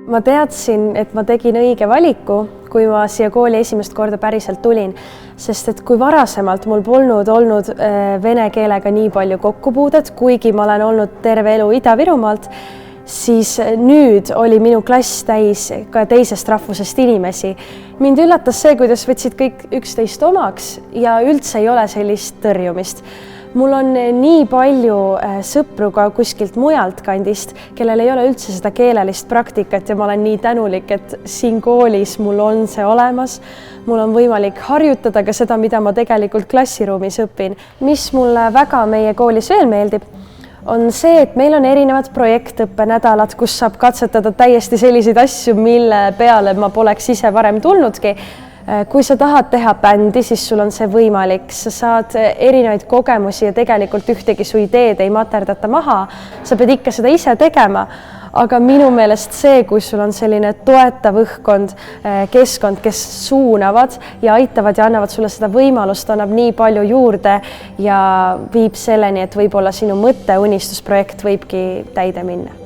Ma teadsin, et ma tegin õige valiku, kui ma siia kooli esimest korda päriselt tulin, sest et kui varasemalt mul polnud olnud vene keelega nii palju kokkupuudet, kuigi ma olen olnud terve elu Ida-Virumaalt, siis nüüd oli minu klass täis ka teisest rahvusest inimesi. Mind üllatas see, kuidas võtsid kõik üksteist omaks ja üldse ei ole sellist tõrjumist. Mul on nii palju sõpru ka kuskilt mujalt kandist, kellel ei ole üldse seda keelelist praktikat ja ma olen nii tänulik, et siin koolis mul on see olemas. Mul on võimalik harjutada ka seda, mida ma tegelikult klassiruumis õpin. Mis mulle väga meie koolis veel meeldib, on see, et meil on erinevad projektõppenädalad, kus saab katsetada täiesti selliseid asju, mille peale ma poleks ise varem tulnudki. Kui sa tahad teha bändi, siis sul on see võimalik. Sa saad erinevaid kogemusi ja tegelikult ühtegi su ideed ei materdata maha. Sa pead ikka seda ise tegema. Aga minu meelest see, kui sul on selline toetav õhkkond, keskkond, kes suunavad ja aitavad ja annavad sulle seda võimalust, annab nii palju juurde ja viib selleni, et võib-olla sinu mõtte unistusprojekt võibki täide minna.